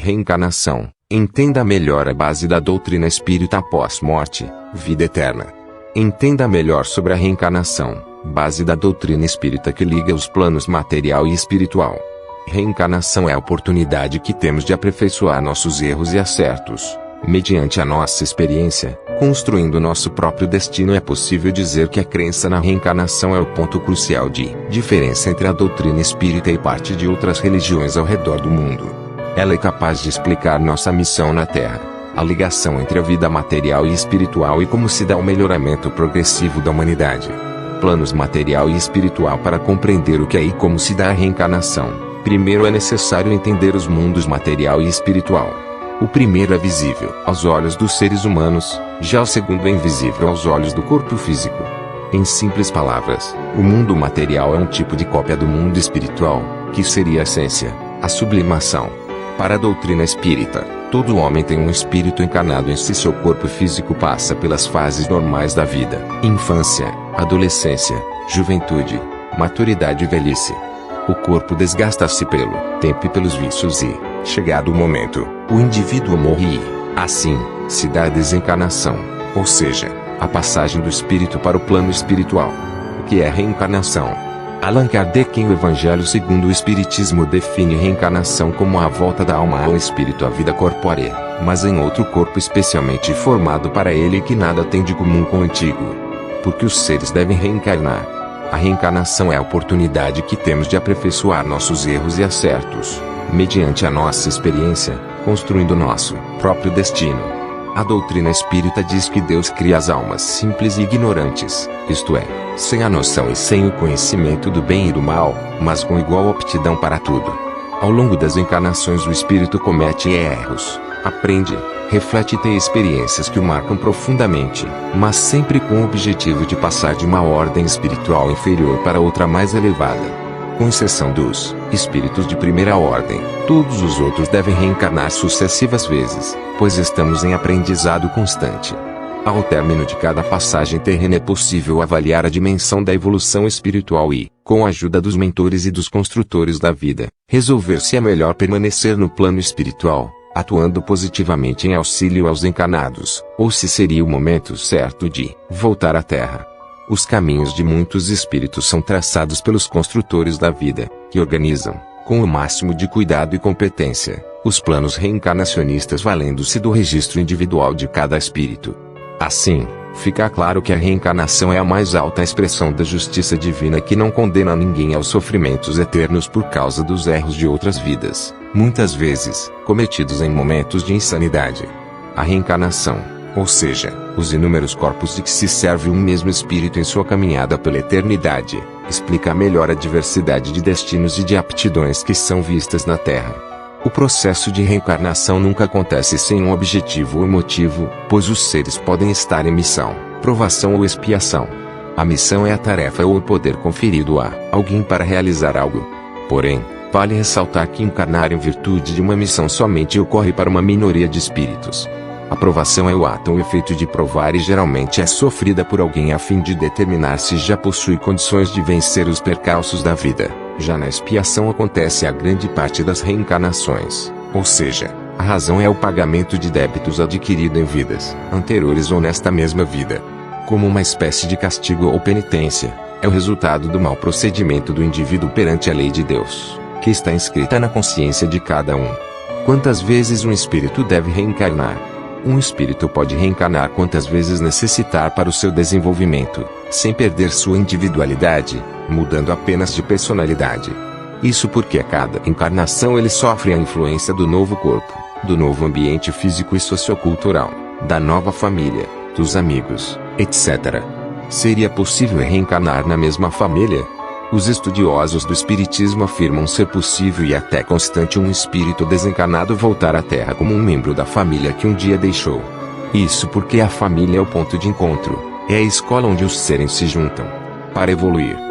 Reencarnação. Entenda melhor a base da doutrina espírita após morte, vida eterna. Entenda melhor sobre a reencarnação, base da doutrina espírita que liga os planos material e espiritual. Reencarnação é a oportunidade que temos de aperfeiçoar nossos erros e acertos. Mediante a nossa experiência, construindo nosso próprio destino. É possível dizer que a crença na reencarnação é o ponto crucial de diferença entre a doutrina espírita e parte de outras religiões ao redor do mundo. Ela é capaz de explicar nossa missão na Terra, a ligação entre a vida material e espiritual e como se dá o melhoramento progressivo da humanidade. Planos material e espiritual. Para compreender o que é e como se dá a reencarnação, primeiro é necessário entender os mundos material e espiritual. O primeiro é visível aos olhos dos seres humanos, já o segundo é invisível aos olhos do corpo físico. Em simples palavras, o mundo material é um tipo de cópia do mundo espiritual, que seria a essência, a sublimação. Para a doutrina espírita, todo homem tem um espírito encarnado em si. Seu corpo físico passa pelas fases normais da vida: infância, adolescência, juventude, maturidade e velhice. O corpo desgasta-se pelo tempo e pelos vícios e, chegado o momento, o indivíduo morre e, assim, se dá a desencarnação, ou seja, a passagem do espírito para o plano espiritual. O que é reencarnação? Allan Kardec, em O Evangelho segundo o Espiritismo, define reencarnação como a volta da alma ao espírito à vida corpórea, mas em outro corpo especialmente formado para ele e que nada tem de comum com o antigo. Porque os seres devem reencarnar. A reencarnação é a oportunidade que temos de aperfeiçoar nossos erros e acertos, mediante a nossa experiência, construindo nosso próprio destino. A doutrina espírita diz que Deus cria as almas simples e ignorantes, isto é, sem a noção e sem o conhecimento do bem e do mal, mas com igual aptidão para tudo. Ao longo das encarnações o espírito comete erros, aprende, reflete e tem experiências que o marcam profundamente, mas sempre com o objetivo de passar de uma ordem espiritual inferior para outra mais elevada. Com exceção dos espíritos de primeira ordem, todos os outros devem reencarnar sucessivas vezes, pois estamos em aprendizado constante. Ao término de cada passagem terrena é possível avaliar a dimensão da evolução espiritual e, com a ajuda dos mentores e dos construtores da vida, resolver se é melhor permanecer no plano espiritual, atuando positivamente em auxílio aos encarnados, ou se seria o momento certo de voltar à Terra. Os caminhos de muitos espíritos são traçados pelos construtores da vida, que organizam, com o máximo de cuidado e competência, os planos reencarnacionistas valendo-se do registro individual de cada espírito. Assim, fica claro que a reencarnação é a mais alta expressão da justiça divina que não condena ninguém aos sofrimentos eternos por causa dos erros de outras vidas, muitas vezes, cometidos em momentos de insanidade. A reencarnação, ou seja, os inúmeros corpos de que se serve um mesmo espírito em sua caminhada pela eternidade, explica melhor a diversidade de destinos e de aptidões que são vistas na Terra. O processo de reencarnação nunca acontece sem um objetivo ou motivo, pois os seres podem estar em missão, provação ou expiação. A missão é a tarefa ou o poder conferido a alguém para realizar algo. Porém, vale ressaltar que encarnar em virtude de uma missão somente ocorre para uma minoria de espíritos. A provação é o ato ou efeito de provar e geralmente é sofrida por alguém a fim de determinar se já possui condições de vencer os percalços da vida. Já na expiação acontece a grande parte das reencarnações, ou seja, a razão é o pagamento de débitos adquirido em vidas anteriores ou nesta mesma vida. Como uma espécie de castigo ou penitência, é o resultado do mau procedimento do indivíduo perante a lei de Deus, que está inscrita na consciência de cada um. Quantas vezes um espírito deve reencarnar? Um espírito pode reencarnar quantas vezes necessitar para o seu desenvolvimento, sem perder sua individualidade, mudando apenas de personalidade. Isso porque a cada encarnação ele sofre a influência do novo corpo, do novo ambiente físico e sociocultural, da nova família, dos amigos, etc. Seria possível reencarnar na mesma família? Os estudiosos do espiritismo afirmam ser possível e até constante um espírito desencarnado voltar à Terra como um membro da família que um dia deixou. Isso porque a família é o ponto de encontro, é a escola onde os seres se juntam para evoluir.